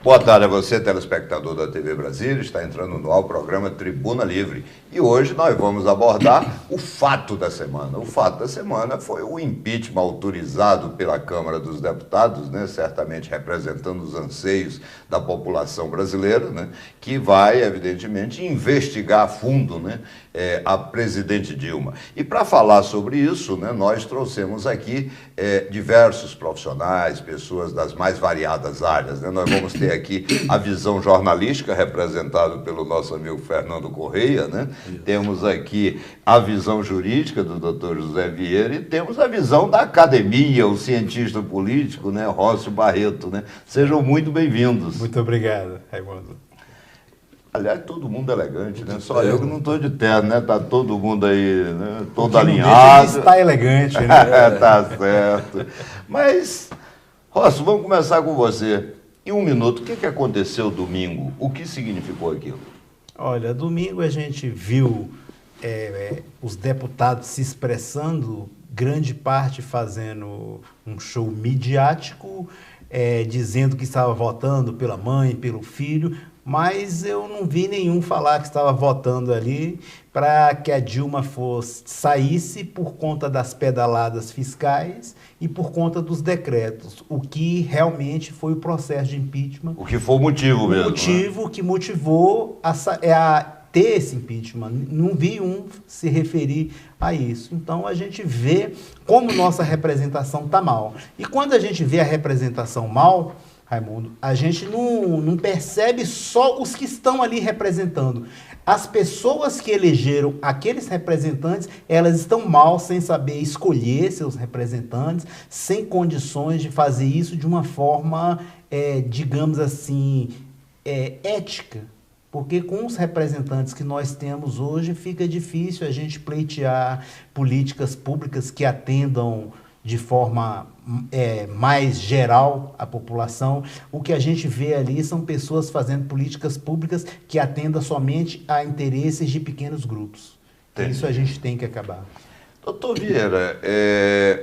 Boa tarde a você, telespectador da TV Brasília. Está entrando no ar o programa Tribuna Livre. E hoje nós vamos abordar o fato da semana. O fato da semana foi o impeachment autorizado pela Câmara dos Deputados, né, certamente representando os anseios da população brasileira, né, que vai, evidentemente, investigar a fundo, né, a presidente Dilma. E para falar sobre isso, né, nós trouxemos aqui diversos profissionais, pessoas das mais variadas áreas, né? Nós vamos ter aqui a visão jornalística, representada pelo nosso amigo Fernando Correia, né? Temos aqui a visão jurídica do Dr. José Vieira e temos a visão da academia, o cientista político, né, Rócio Barreto, né? Sejam muito bem-vindos. Muito obrigado, Raimundo. Aliás, todo mundo elegante, né? Só eu que não estou de terno, né? Tá todo mundo aí, né? Todo alinhado. Está elegante, né? Tá certo. Mas, Rócio, vamos começar com você. Em um minuto, o que aconteceu domingo? O que significou aquilo? Olha, domingo a gente viu os deputados se expressando, grande parte fazendo um show midiático, dizendo que estava votando pela mãe, pelo filho, mas eu não vi nenhum falar que estava votando ali para que a Dilma saísse por conta das pedaladas fiscais e por conta dos decretos, o que realmente foi o processo de impeachment. O que foi o motivo mesmo. O motivo, né, que motivou a ter esse impeachment. Não vi um se referir a isso. Então, a gente vê como nossa representação está mal. E quando a gente vê a representação mal, Raimundo, a gente não percebe só os que estão ali representando. As pessoas que elegeram aqueles representantes, elas estão mal sem saber escolher seus representantes, sem condições de fazer isso de uma forma, digamos assim, ética. Porque com os representantes que nós temos hoje, fica difícil a gente pleitear políticas públicas que atendam de forma mais geral a população. O que a gente vê ali são pessoas fazendo políticas públicas que atendam somente a interesses de pequenos grupos. Entendi. Isso a gente tem que acabar. Doutor Vieira,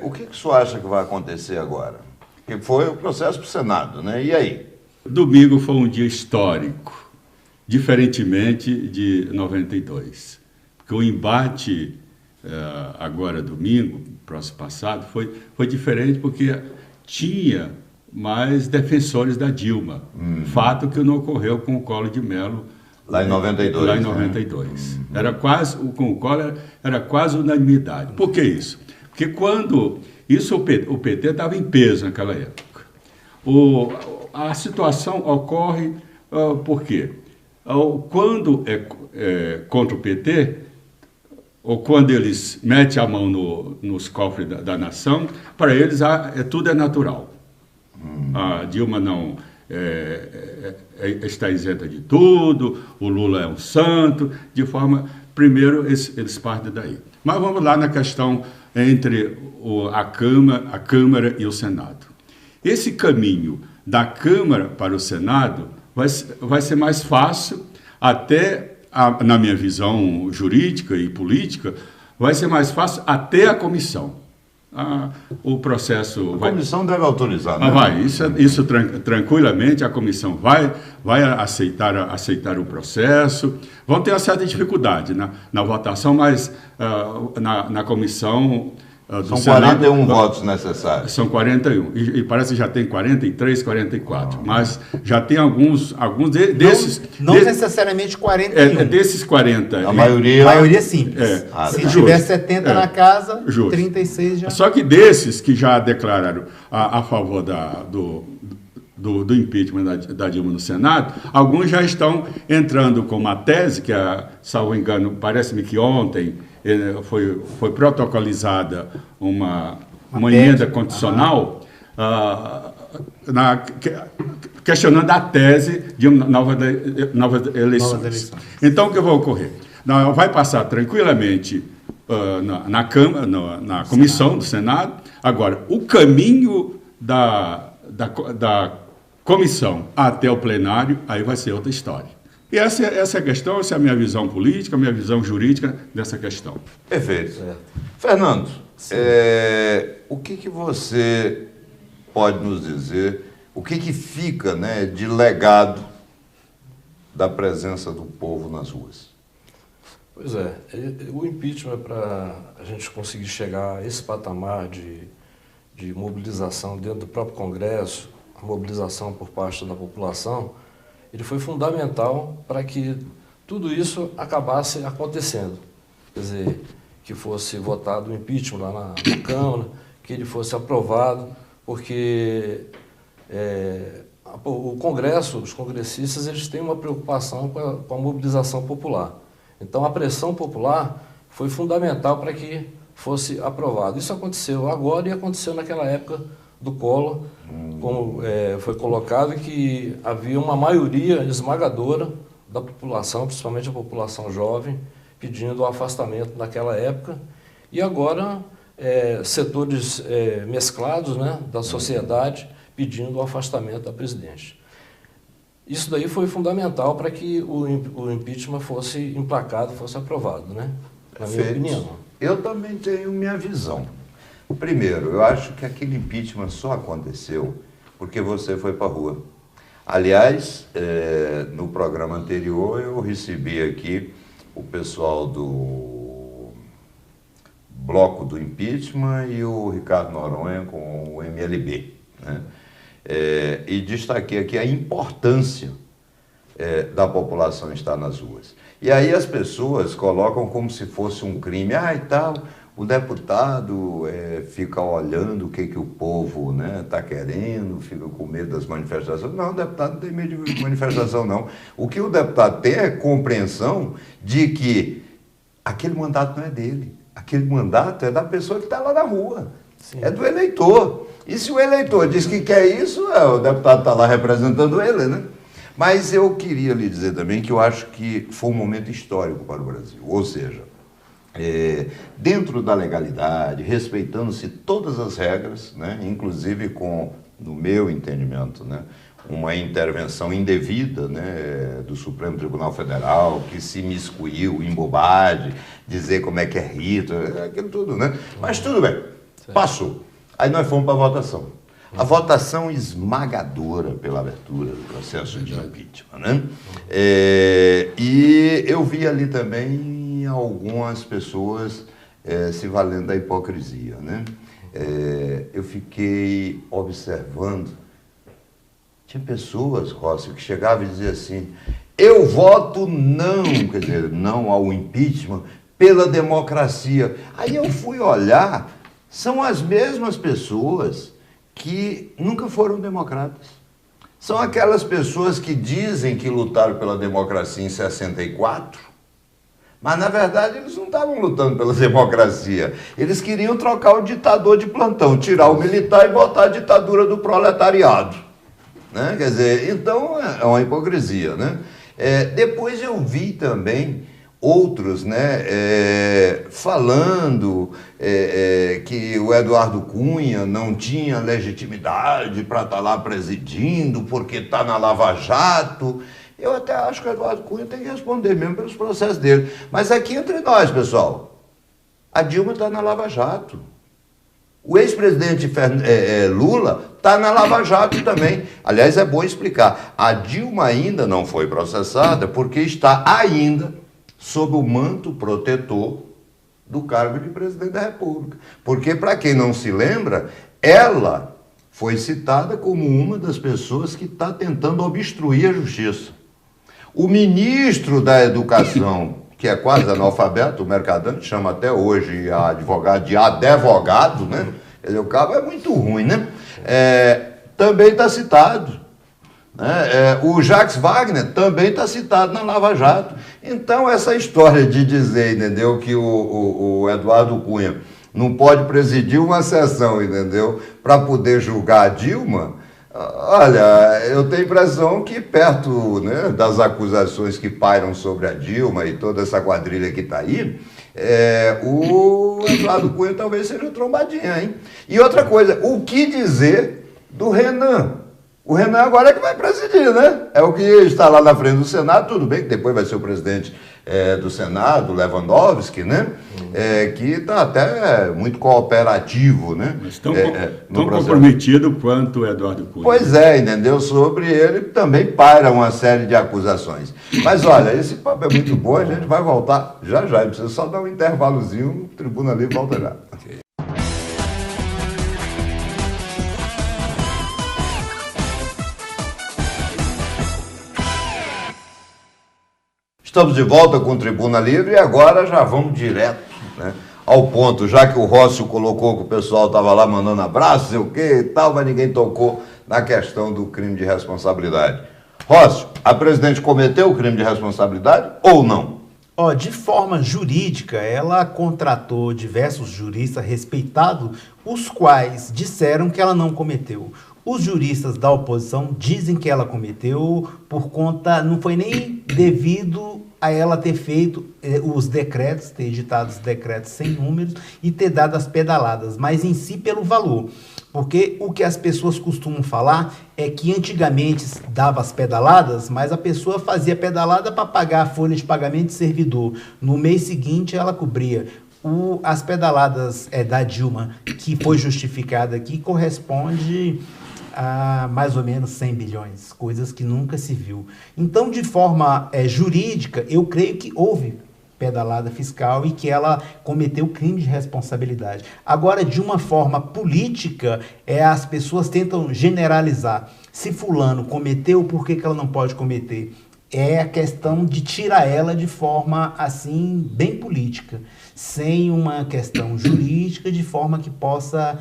o que o senhor acha que vai acontecer agora? Que foi o processo para o Senado, né? E aí? Domingo foi um dia histórico, diferentemente de 92. Porque o embate agora domingo, próximo passado, foi diferente porque tinha mais defensores da Dilma. Fato que não ocorreu com o Collor de Mello lá em 92. Lá em 92. Era quase, com o Collor era quase unanimidade. Por que isso? Porque quando isso o PT estava em peso naquela época. A situação ocorre por quê? Quando contra o PT, ou quando eles metem a mão nos cofres da nação, para eles tudo é natural. A Dilma não está isenta de tudo, o Lula é um santo, de forma... Primeiro, eles partem daí. Mas vamos lá na questão entre a Câmara e o Senado. Esse caminho da Câmara para o Senado vai ser mais fácil, até... na minha visão jurídica e política, vai ser mais fácil até a comissão. O processo... A comissão deve autorizar, né? Vai, isso tranquilamente a comissão vai aceitar o processo. Vão ter uma certa dificuldade na votação, mas na comissão... São 41 votos necessários. São 41. E parece que já tem 43, 44. Mas já tem alguns desses... Não necessariamente 41. Desses 40. A maioria simples. Se tiver 70 na casa, justo. 36 já... Só que desses que já declararam a favor do impeachment da Dilma no Senado, alguns já estão entrando com uma tese, que, salvo engano, parece-me que ontem... Foi protocolizada uma emenda constitucional questionando a tese de novas eleições. Então, o que vai ocorrer? Vai passar tranquilamente na Câmara, na comissão do Senado. Agora, o caminho da comissão até o plenário, aí vai ser outra história. E essa é a questão, essa é a minha visão política, a minha visão jurídica dessa questão. Perfeito. Certo. Fernando, o que você pode nos dizer o que que fica, né, de legado da presença do povo nas ruas? Pois é, o impeachment, para a gente conseguir chegar a esse patamar de mobilização dentro do próprio Congresso, a mobilização por parte da população, ele foi fundamental para que tudo isso acabasse acontecendo. Quer dizer, que fosse votado o impeachment lá na Câmara, que ele fosse aprovado, porque o Congresso, os congressistas, eles têm uma preocupação com a mobilização popular. Então, a pressão popular foi fundamental para que fosse aprovado. Isso aconteceu agora e aconteceu naquela época do Collor, como foi colocado, que havia uma maioria esmagadora da população, principalmente a população jovem, pedindo o afastamento naquela época. E agora, setores mesclados, né, da sociedade pedindo o afastamento da presidente. Isso daí foi fundamental para que o impeachment fosse emplacado, fosse aprovado, né? Na minha opinião. Eu também tenho minha visão. Primeiro, eu acho que aquele impeachment só aconteceu porque você foi para a rua. Aliás, no programa anterior eu recebi aqui o pessoal do bloco do impeachment e o Ricardo Noronha com o MLB, né? E destaquei aqui a importância da população estar nas ruas. E aí as pessoas colocam como se fosse um crime. E tal, o deputado fica olhando o que o povo está querendo, fica com medo das manifestações. Não, o deputado não tem medo de manifestação, não. O que o deputado tem é compreensão de que aquele mandato não é dele. Aquele mandato é da pessoa que está lá na rua. Sim. É do eleitor. E se o eleitor diz que quer isso, o deputado está lá representando ele, né? Mas eu queria lhe dizer também que eu acho que foi um momento histórico para o Brasil. Ou seja, dentro da legalidade, respeitando-se todas as regras, né? Inclusive com, no meu entendimento, né, uma intervenção indevida, né, do Supremo Tribunal Federal, que se miscuiu em bobagem, dizer como é que é rito, aquilo tudo, né? Mas tudo bem, passou. Aí nós fomos para a votação. A votação esmagadora pela abertura do processo de impeachment, né? E eu vi ali também algumas pessoas se valendo da hipocrisia, né? Eu fiquei observando, tinha pessoas, Rossi, que chegavam e diziam assim, eu voto não, quer dizer, não ao impeachment, pela democracia. Aí eu fui olhar, são as mesmas pessoas que nunca foram democratas. São aquelas pessoas que dizem que lutaram pela democracia em 64, mas na verdade eles não estavam lutando pela democracia. Eles queriam trocar o ditador de plantão, tirar o militar e botar a ditadura do proletariado, né? Quer dizer, então é uma hipocrisia, né? Depois eu vi também outros, né, falando que o Eduardo Cunha não tinha legitimidade para estar lá presidindo, porque está na Lava Jato. Eu até acho que o Eduardo Cunha tem que responder mesmo pelos processos dele. Mas aqui entre nós, pessoal, a Dilma está na Lava Jato. O ex-presidente Lula está na Lava Jato também. Aliás, é bom explicar. A Dilma ainda não foi processada porque está ainda sob o manto protetor do cargo de presidente da República. Porque, para quem não se lembra, ela foi citada como uma das pessoas que está tentando obstruir a justiça. O ministro da Educação, que é quase analfabeto, o Mercadante chama até hoje a advogado de advogado, né? O cabo é muito ruim, né? Também está citado. O Jacques Wagner também está citado na Lava Jato. Então, essa história de dizer, entendeu, que o Eduardo Cunha não pode presidir uma sessão, entendeu, para poder julgar a Dilma, olha, eu tenho a impressão que perto, né, das acusações que pairam sobre a Dilma e toda essa quadrilha que está aí, o Eduardo Cunha talvez seja um trombadinha, hein? E outra coisa, o que dizer do Renan? O Renan agora é que vai presidir, né? É o que está lá na frente do Senado, tudo bem que depois vai ser o presidente do Senado, Lewandowski, né? Que está até muito cooperativo, né? Mas tão comprometido quanto o Eduardo Cunha. Pois é, entendeu? Sobre ele também paira uma série de acusações. Mas olha, esse papo é muito bom, a gente vai voltar já já. Precisa só dar um intervalozinho, o Tribuna Livre volta já. Okay. Estamos de volta com o Tribuna Livre e agora já vamos direto, né, ao ponto, já que o Rócio colocou que o pessoal estava lá mandando abraço, sei o que e tal, mas ninguém tocou na questão do crime de responsabilidade. Rócio, a presidente cometeu o crime de responsabilidade ou não? De forma jurídica, ela contratou diversos juristas respeitados, os quais disseram que ela não cometeu. Os juristas da oposição dizem que ela cometeu por conta, não foi nem devido a ela ter feito os decretos, ter editado os decretos sem números e ter dado as pedaladas, mas em si pelo valor. Porque o que as pessoas costumam falar é que antigamente dava as pedaladas, mas a pessoa fazia pedalada para pagar a folha de pagamento de servidor. No mês seguinte ela cobria. As pedaladas da Dilma, que foi justificada aqui, corresponde a mais ou menos 100 bilhões, coisas que nunca se viu. Então, de forma jurídica, eu creio que houve pedalada fiscal e que ela cometeu crime de responsabilidade. Agora, de uma forma política, as pessoas tentam generalizar. Se fulano cometeu, por que ela não pode cometer? É a questão de tirar ela de forma, assim, bem política, sem uma questão jurídica, de forma que possa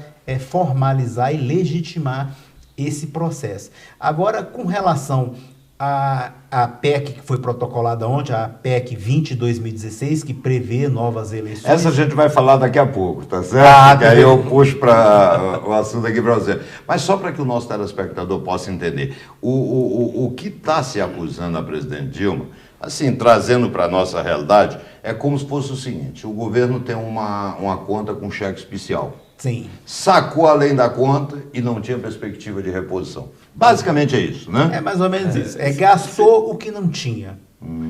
formalizar e legitimar esse processo. Agora, com relação à PEC que foi protocolada ontem, a PEC 20/2016, que prevê novas eleições. Essa a gente vai falar daqui a pouco, tá certo? Que aí eu puxo para o assunto aqui para você. Mas só para que o nosso telespectador possa entender, o que está se acusando a presidente Dilma, assim, trazendo para a nossa realidade, é como se fosse o seguinte: o governo tem uma conta com cheque especial. Sim. Sacou além da conta e não tinha perspectiva de reposição. Basicamente é isso, né? É mais ou menos isso. Gastou o que não tinha.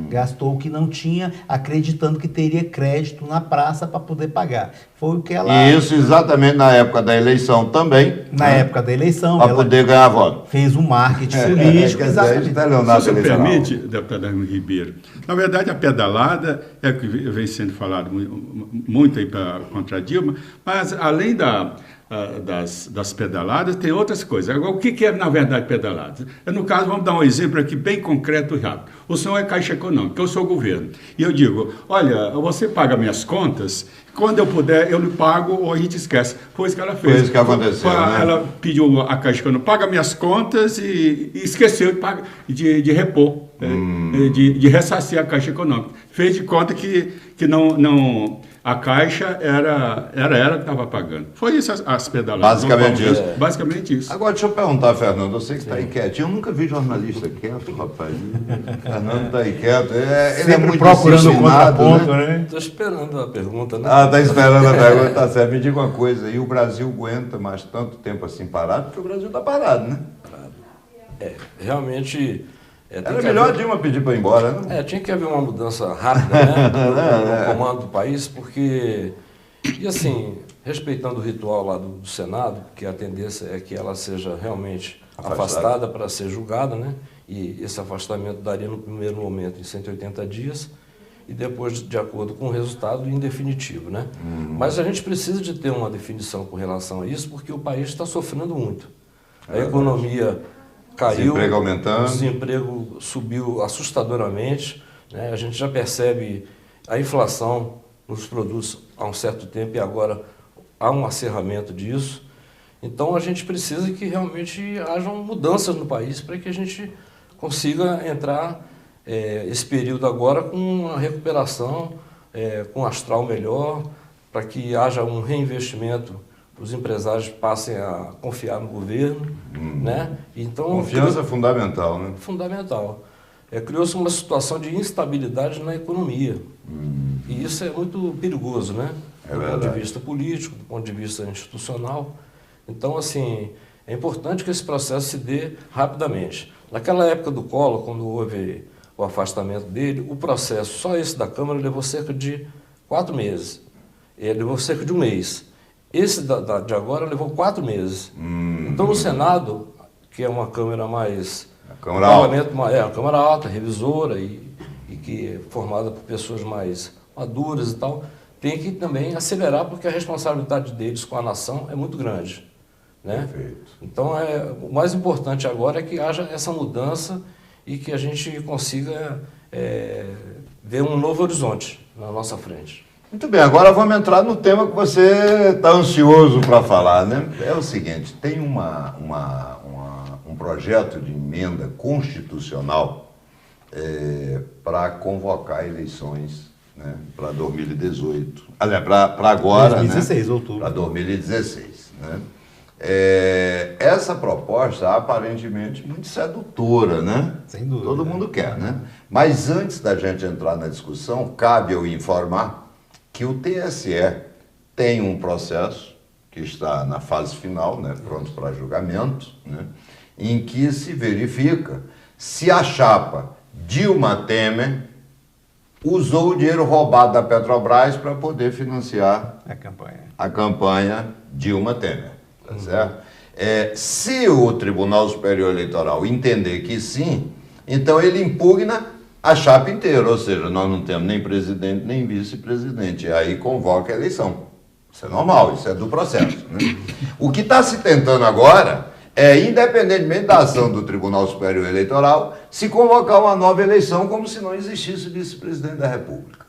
Gastou o que não tinha, acreditando que teria crédito na praça para poder pagar. Foi o que ela... E isso exatamente na época da eleição também. Na época da eleição. Para poder ganhar voto. Fez um marketing político. Exatamente. Se você permite, deputado Ribeiro, na verdade a pedalada é o que vem sendo falado muito aí contra a Dilma, mas além das pedaladas, tem outras coisas. Agora, o que é, na verdade, pedalada? No caso, vamos dar um exemplo aqui bem concreto e rápido. O senhor é Caixa Econômica, eu sou o governo. E eu digo, olha, você paga minhas contas, quando eu puder, eu lhe pago ou a gente esquece. Foi isso que ela fez. Foi isso que aconteceu, né? Ela pediu a Caixa Econômica, paga minhas contas e esqueceu de repor, de ressarcir a Caixa Econômica. Fez de conta que não a Caixa era ela que estava pagando. Foi isso as pedaladas. Basicamente isso. Agora, deixa eu perguntar, Fernando, você que está aí quietinho, eu nunca vi jornalista quieto, rapaz. Fernando está aí quieto. Ele é muito procurando o contraponto, né? Estou esperando a pergunta, né? Está esperando a pergunta, tá certo. Me diga uma coisa, e o Brasil aguenta mais tanto tempo assim parado? Porque o Brasil está parado, né? Realmente... Era melhor a Dilma pedir para ir embora, né? Tinha que haver uma mudança rápida, né, no comando do país, porque, e assim, respeitando o ritual lá do Senado, que a tendência é que ela seja realmente afastada para ser julgada, né, e esse afastamento daria no primeiro momento em 180 dias, e depois, de acordo com o resultado, em definitivo, né? Mas a gente precisa de ter uma definição com relação a isso, porque o país está sofrendo muito. A economia... caiu, desemprego aumentando. O desemprego subiu assustadoramente, né? A gente já percebe a inflação nos produtos há um certo tempo e agora há um acerramento disso. Então a gente precisa que realmente hajam mudanças no país para que a gente consiga entrar esse período agora com uma recuperação, com um astral melhor, para que haja um reinvestimento, os empresários passem a confiar no governo, né? Então, confiança é fundamental, né? Fundamental. Criou-se uma situação de instabilidade na economia. E isso é muito perigoso, né? Do ponto de vista político, do ponto de vista institucional. Então, assim, é importante que esse processo se dê rapidamente. Naquela época do Collor, quando houve o afastamento dele, o processo, só esse da Câmara, levou cerca de 4 meses. Ele levou cerca de 1 mês. Esse de agora levou 4 meses. Então, no Senado, que é uma Câmara mais... A Câmara Alta. É, uma Câmara Alta, revisora e que é formada por pessoas mais maduras e tal, tem que também acelerar, porque a responsabilidade deles com a nação é muito grande. Né? Perfeito. Então, o mais importante agora é que haja essa mudança e que a gente consiga ver um novo horizonte na nossa frente. Muito bem, agora vamos entrar no tema que você está ansioso para falar, né? É o seguinte, tem um projeto de emenda constitucional para convocar eleições, né, para 2018. Aliás, para agora, 2016, né? outubro. Para 2016, né? Essa proposta aparentemente muito sedutora, né? Sem dúvida. Todo mundo quer, né? Mas antes da gente entrar na discussão, cabe eu informar que o TSE tem um processo que está na fase final, né, pronto para julgamento, né, em que se verifica se a chapa Dilma Temer usou o dinheiro roubado da Petrobras para poder financiar a campanha Dilma Temer. Tá certo? Se o Tribunal Superior Eleitoral entender que sim, então ele impugna a chapa inteira, ou seja, nós não temos nem presidente nem vice-presidente, e aí convoca a eleição. Isso é normal, isso é do processo. Né? O que está se tentando agora é, independentemente da ação do Tribunal Superior Eleitoral, se convocar uma nova eleição como se não existisse vice-presidente da República.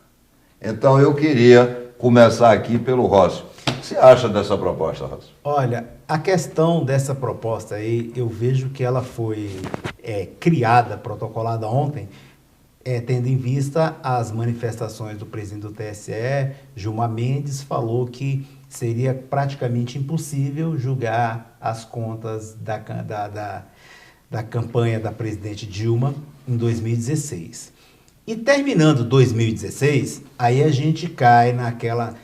Então eu queria começar aqui pelo Rócio. O que você acha dessa proposta, Rócio? Olha, a questão dessa proposta aí, eu vejo que ela foi criada, protocolada ontem, tendo em vista as manifestações do presidente do TSE, Gilmar Mendes, falou que seria praticamente impossível julgar as contas da campanha da presidente Dilma em 2016. E terminando 2016, aí a gente cai naquela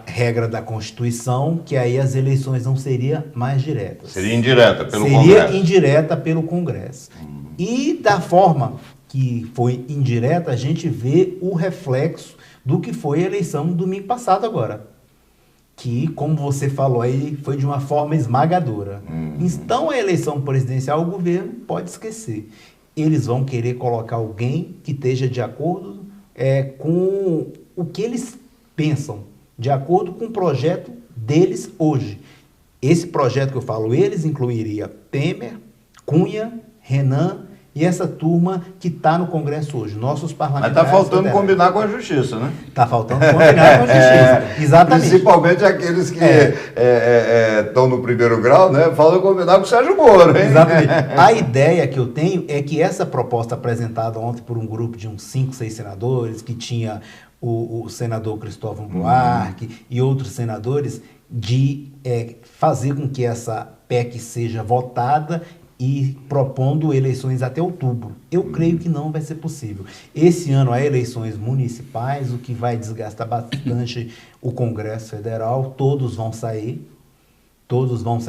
regra da Constituição, que aí as eleições não seriam mais diretas. Seria indireta pelo Congresso. Seria indireta pelo Congresso. E da forma que foi indireta, a gente vê o reflexo do que foi a eleição no domingo passado agora. Que, como você falou aí, foi de uma forma esmagadora. Então, a eleição presidencial, o governo pode esquecer. Eles vão querer colocar alguém que esteja de acordo com o que eles pensam, de acordo com o projeto deles hoje. Esse projeto que eu falo, eles incluiria Temer, Cunha, Renan e essa turma que está no Congresso hoje, nossos parlamentares. Mas está faltando combinar com a Justiça, né? Está faltando combinar com a Justiça, exatamente. Principalmente aqueles que estão no primeiro grau, né? Faltam combinar com o Sérgio Moro, hein? Exatamente. A ideia que eu tenho é que essa proposta apresentada ontem por um grupo de uns 5, 6 senadores, que tinha o senador Cristóvão Buarque e outros senadores, de fazer com que essa PEC seja votada e propondo eleições até outubro. Eu creio que não vai ser possível. Esse ano há eleições municipais, o que vai desgastar bastante o Congresso Federal. Todos vão sair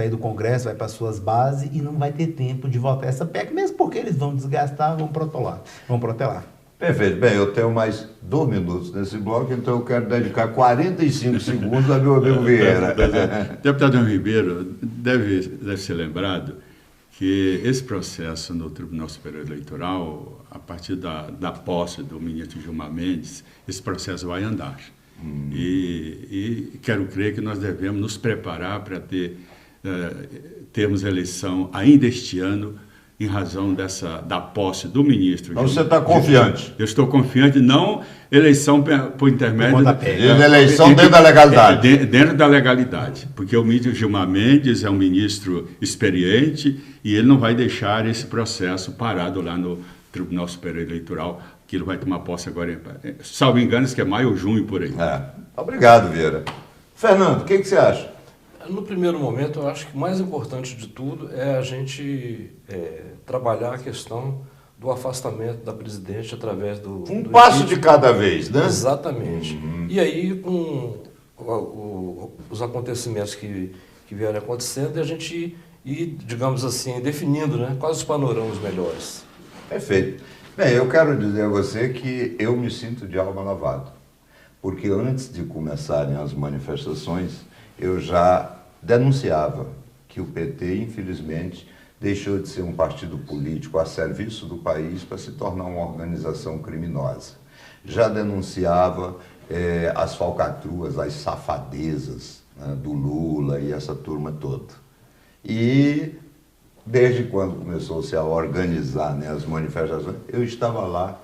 do Congresso, vai para suas bases e não vai ter tempo de votar essa PEC, mesmo porque eles vão desgastar, vão protelar. Perfeito. Bem, eu tenho mais 2 minutos nesse bloco, então eu quero dedicar 45 segundos a meu amigo Vieira. Deputado Ribeiro, deve ser lembrado que esse processo no Tribunal Superior Eleitoral, a partir da posse do ministro Gilmar Mendes, esse processo vai andar. E quero crer que nós devemos nos preparar para termos eleição ainda este ano, em razão da posse do ministro. Então você está confiante? Eu estou confiante, não eleição por intermédio... Eleição dentro da legalidade. Dentro da legalidade, porque o ministro Gilmar Mendes é um ministro experiente e ele não vai deixar esse processo parado lá no Tribunal Superior Eleitoral, que ele vai tomar posse agora, salvo engano, que é maio ou junho, por aí. Obrigado, Vieira. Fernando, o que você acha? No primeiro momento, eu acho que o mais importante de tudo é a gente trabalhar a questão do afastamento da presidente através do... Um passo de cada vez, né? Exatamente. E aí, com os acontecimentos que vieram acontecendo, a gente ir, digamos assim, definindo, né, quais os panoramas melhores. Perfeito. Bem, eu quero dizer a você que eu me sinto de alma lavada, porque antes de começarem as manifestações, eu já denunciava que o PT, infelizmente, deixou de ser um partido político a serviço do país para se tornar uma organização criminosa. Já denunciava as falcatruas, as safadezas, né, do Lula e essa turma toda. E desde quando começou-se a organizar, né, as manifestações, eu estava lá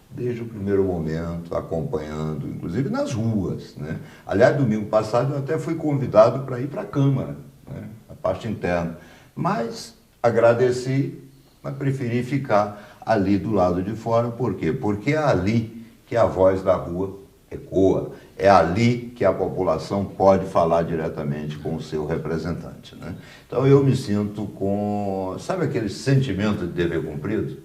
desde o primeiro momento, acompanhando, inclusive nas ruas, né? Aliás, domingo passado eu até fui convidado para ir para a Câmara, né, a parte interna, mas agradeci, mas preferi ficar ali do lado de fora. Por quê? Porque é ali que a voz da rua ecoa, é ali que a população pode falar diretamente com o seu representante, né? Então eu me sinto com, sabe aquele sentimento de dever cumprido?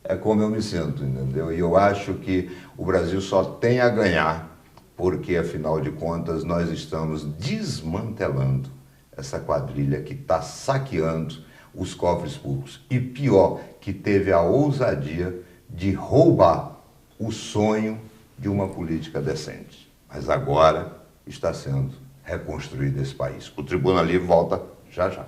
É como eu me sinto, entendeu? E eu acho que o Brasil só tem a ganhar, porque afinal de contas nós estamos desmantelando essa quadrilha que está saqueando os cofres públicos. E pior, que teve a ousadia de roubar o sonho de uma política decente. Mas agora está sendo reconstruído esse país. O Tribuna Livre volta já já.